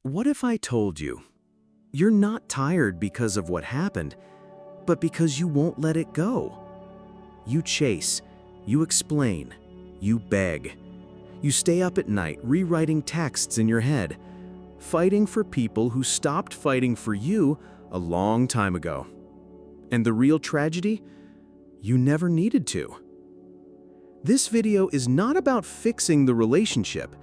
What if I told you, you're not tired because of what happened, but because you won't let it go? You chase, you explain, you beg. You stay up at night rewriting texts in your head, fighting for people who stopped fighting for you a long time ago. And the real tragedy? You never needed to. This video is not about fixing the relationship.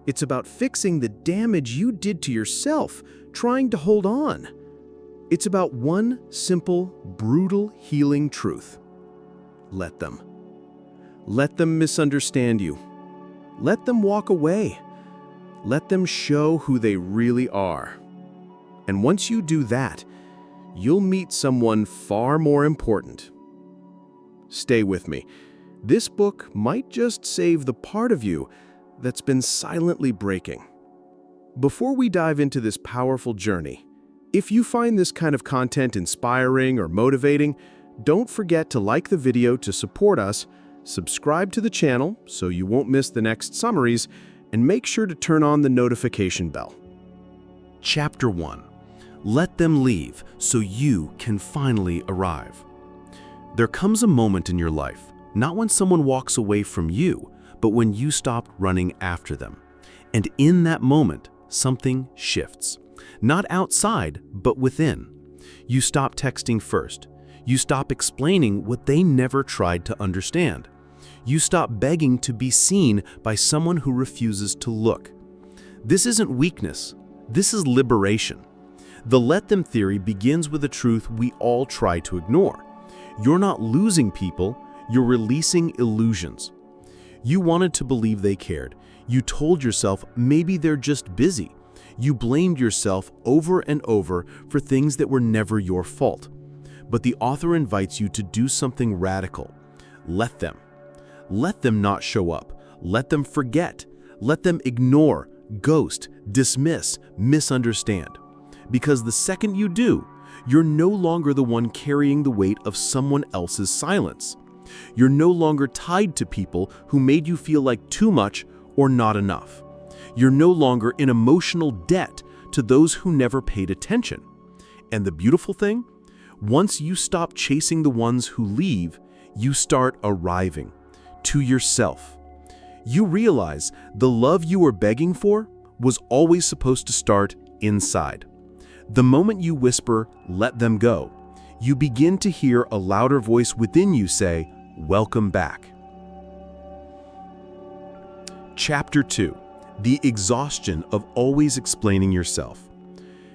It's about fixing the damage you did to yourself trying to hold on. It's about one simple, brutal, healing truth. Let them. Let them misunderstand you. Let them walk away. Let them show who they really are. And once you do that, you'll meet someone far more important. Stay with me. This book might just save the part of you that's been silently breaking. Before we dive into this powerful journey, if you find this kind of content inspiring or motivating, don't forget to like the video to support us, subscribe to the channel so you won't miss the next summaries, and make sure to turn on the notification bell. Chapter 1. Let them leave so you can finally arrive. There comes a moment in your life, not when someone walks away from you, but when you stop running after them. And in that moment, something shifts. Not outside, but within. You stop texting first. You stop explaining what they never tried to understand. You stop begging to be seen by someone who refuses to look. This isn't weakness. This is liberation. The let them theory begins with a truth we all try to ignore. You're not losing people, you're releasing illusions. You wanted to believe they cared. You told yourself maybe they're just busy. You blamed yourself over and over for things that were never your fault. But the author invites you to do something radical. Let them. Let them not show up. Let them forget. Let them ignore, ghost, dismiss, misunderstand. Because the second you do, you're no longer the one carrying the weight of someone else's silence. You're no longer tied to people who made you feel like too much or not enough. You're no longer in emotional debt to those who never paid attention. And the beautiful thing? Once you stop chasing the ones who leave, you start arriving to yourself. You realize the love you were begging for was always supposed to start inside. The moment you whisper, "Let them go," you begin to hear a louder voice within you say, "Welcome back." Chapter 2. The exhaustion of always explaining yourself.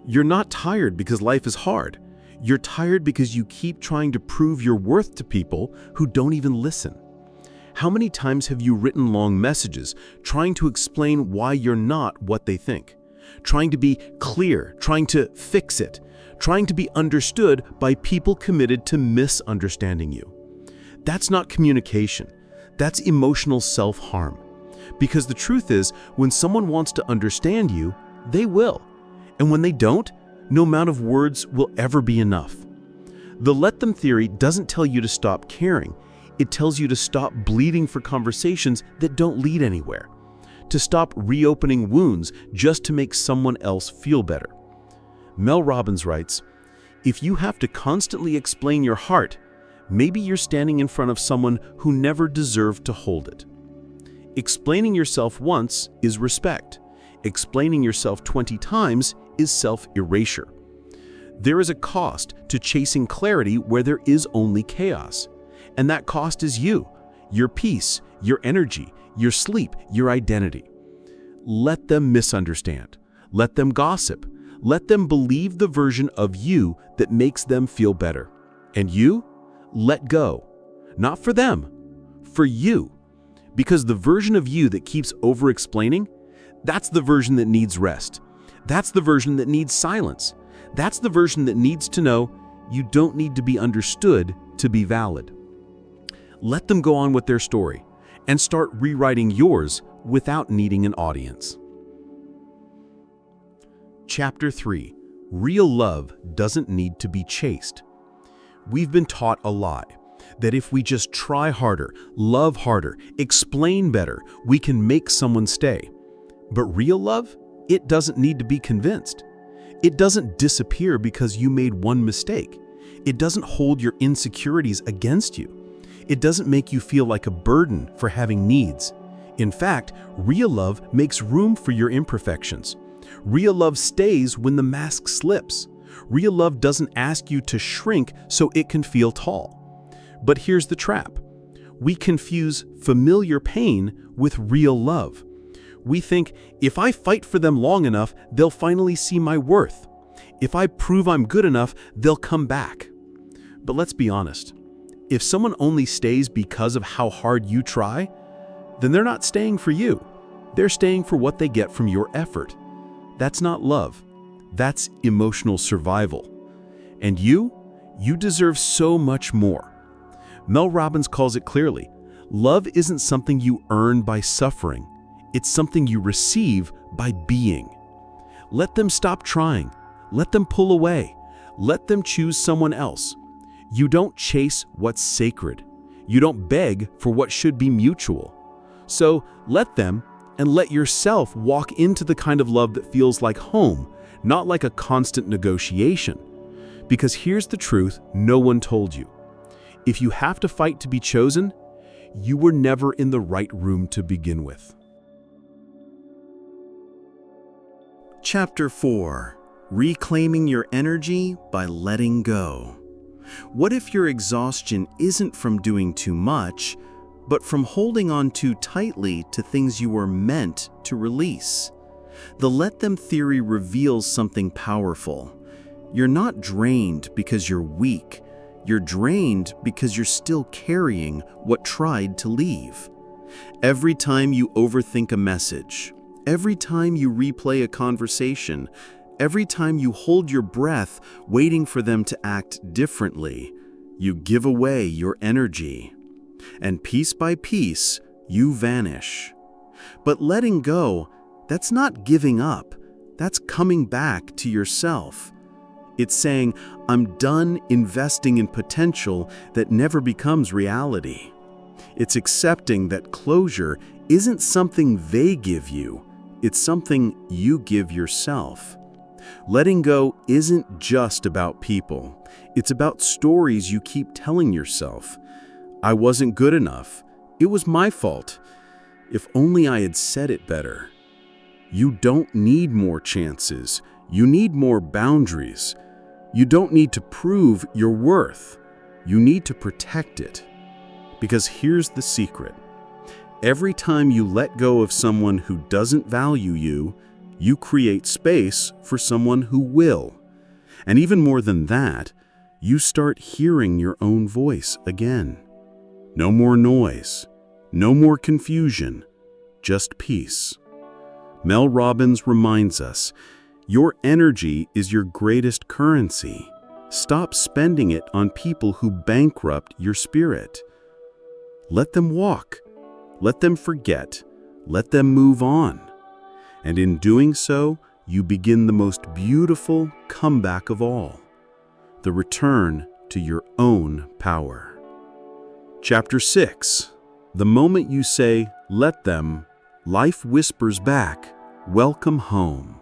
You're not tired because life is hard. You're tired because you keep trying to prove your worth to people who don't even listen. How many times have you written long messages trying to explain why you're not what they think? Trying to be clear, trying to fix it, trying to be understood by people committed to misunderstanding you. That's not communication. That's emotional self-harm. Because the truth is, when someone wants to understand you, they will. And when they don't, no amount of words will ever be enough. The let them theory doesn't tell you to stop caring. It tells you to stop bleeding for conversations that don't lead anywhere. To stop reopening wounds just to make someone else feel better. Mel Robbins writes, "If you have to constantly explain your heart, maybe you're standing in front of someone who never deserved to hold it." Explaining yourself once is respect. Explaining yourself 20 times is self-erasure. There is a cost to chasing clarity where there is only chaos. And that cost is you, your peace, your energy, your sleep, your identity. Let them misunderstand. Let them gossip. Let them believe the version of you that makes them feel better. And you, let go. Not for them, for you. Because the version of you that keeps over-explaining, that's the version that needs rest. That's the version that needs silence. That's the version that needs to know you don't need to be understood to be valid. Let them go on with their story and start rewriting yours without needing an audience. Chapter 3. Real love doesn't need to be chased. We've been taught a lie, that if we just try harder, love harder, explain better, we can make someone stay. But real love? It doesn't need to be convinced. It doesn't disappear because you made one mistake. It doesn't hold your insecurities against you. It doesn't make you feel like a burden for having needs. In fact, real love makes room for your imperfections. Real love stays when the mask slips. Real love doesn't ask you to shrink so it can feel tall. But here's the trap. We confuse familiar pain with real love. We think, if I fight for them long enough, they'll finally see my worth. If I prove I'm good enough, they'll come back. But let's be honest. If someone only stays because of how hard you try, then they're not staying for you. They're staying for what they get from your effort. That's not love. That's emotional survival. And you deserve so much more. Mel Robbins calls it clearly. Love isn't something you earn by suffering. It's something you receive by being. Let them stop trying. Let them pull away. Let them choose someone else. You don't chase what's sacred. You don't beg for what should be mutual. So let them, and let yourself walk into the kind of love that feels like home, not like a constant negotiation. Because here's the truth no one told you. If you have to fight to be chosen, you were never in the right room to begin with. Chapter 4. Reclaiming your energy by letting go. What if your exhaustion isn't from doing too much, but from holding on too tightly to things you were meant to release? The let them theory reveals something powerful. You're not drained because you're weak. You're drained because you're still carrying what tried to leave. Every time you overthink a message, every time you replay a conversation, every time you hold your breath waiting for them to act differently, you give away your energy. And piece by piece, you vanish. But letting go, that's not giving up. That's coming back to yourself. It's saying, I'm done investing in potential that never becomes reality. It's accepting that closure isn't something they give you. It's something you give yourself. Letting go isn't just about people. It's about stories you keep telling yourself. I wasn't good enough. It was my fault. If only I had said it better. You don't need more chances. You need more boundaries. You don't need to prove your worth. You need to protect it. Because here's the secret. Every time you let go of someone who doesn't value you, you create space for someone who will. And even more than that, you start hearing your own voice again. No more noise, no more confusion, just peace. Mel Robbins reminds us, your energy is your greatest currency. Stop spending it on people who bankrupt your spirit. Let them walk. Let them forget. Let them move on. And in doing so, you begin the most beautiful comeback of all, the return to your own power. Chapter 6. The moment you say, let them, life whispers back, welcome home.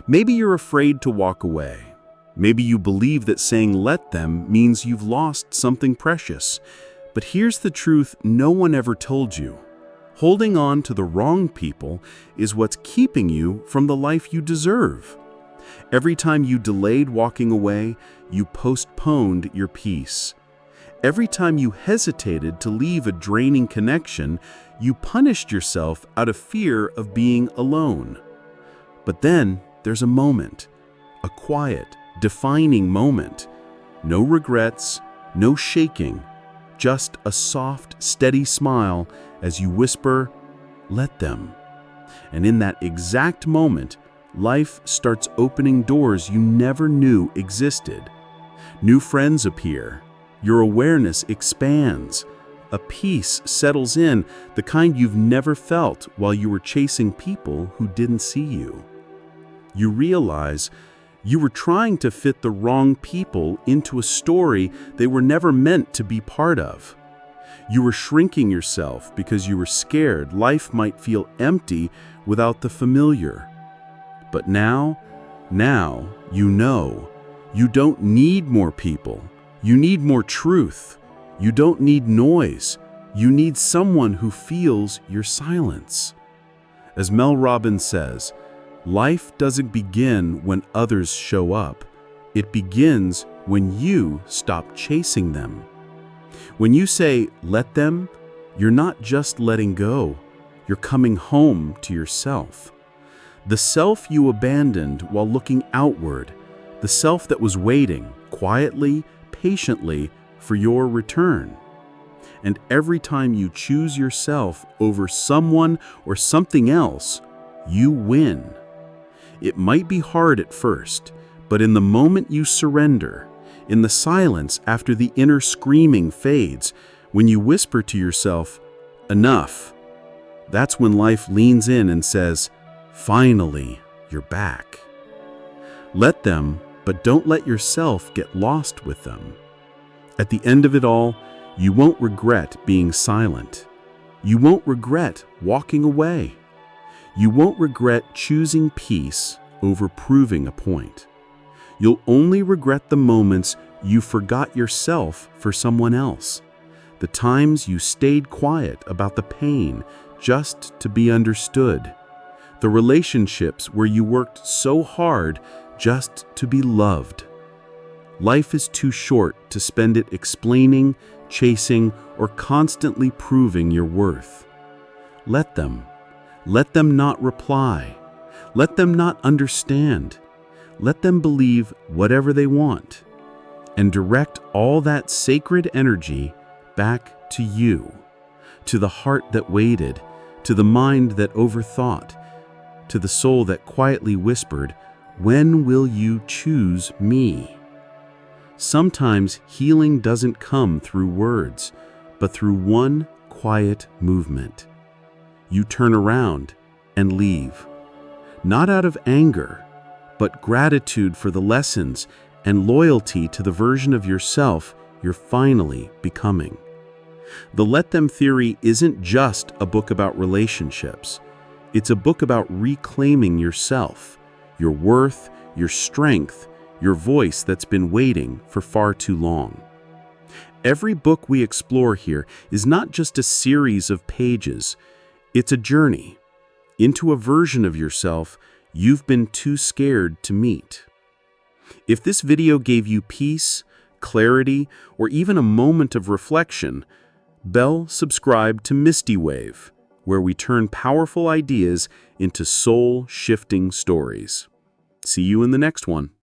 Maybe you're afraid to walk away. Maybe you believe that saying let them means you've lost something precious. But here's the truth no one ever told you. Holding on to the wrong people is what's keeping you from the life you deserve. Every time you delayed walking away, you postponed your peace. Every time you hesitated to leave a draining connection, you punished yourself out of fear of being alone. But then there's a moment, a quiet, defining moment. No regrets, no shaking, just a soft, steady smile as you whisper, let them. And in that exact moment, life starts opening doors you never knew existed. New friends appear. Your awareness expands. A peace settles in, the kind you've never felt while you were chasing people who didn't see you. You realize you were trying to fit the wrong people into a story they were never meant to be part of. You were shrinking yourself because you were scared life might feel empty without the familiar. But now you know. You don't need more people. You need more truth. You don't need noise. You need someone who feels your silence. As Mel Robbins says, life doesn't begin when others show up. It begins when you stop chasing them. When you say, let them, you're not just letting go. You're coming home to yourself. The self you abandoned while looking outward, the self that was waiting, quietly, patiently, for your return. And every time you choose yourself over someone or something else, you win. It might be hard at first, but in the moment you surrender, in the silence after the inner screaming fades, when you whisper to yourself, enough, that's when life leans in and says, finally, you're back. Let them, but don't let yourself get lost with them. At the end of it all, you won't regret being silent. You won't regret walking away. You won't regret choosing peace over proving a point. You'll only regret the moments you forgot yourself for someone else, the times you stayed quiet about the pain just to be understood, the relationships where you worked so hard just to be loved. Life is too short to spend it explaining, chasing, or constantly proving your worth. Let them. Let them not reply. Let them not understand. Let them believe whatever they want. And direct all that sacred energy back to you, to the heart that waited, to the mind that overthought, to the soul that quietly whispered, when will you choose me? Sometimes healing doesn't come through words, but through one quiet movement. You turn around and leave, not out of anger, but gratitude for the lessons and loyalty to the version of yourself you're finally becoming. The Let Them theory isn't just a book about relationships. It's a book about reclaiming yourself, your worth, your strength, your voice that's been waiting for far too long. Every book we explore here is not just a series of pages. It's a journey into a version of yourself you've been too scared to meet. If this video gave you peace, clarity, or even a moment of reflection, subscribe to MystiWave, where we turn powerful ideas into soul-shifting stories. See you in the next one.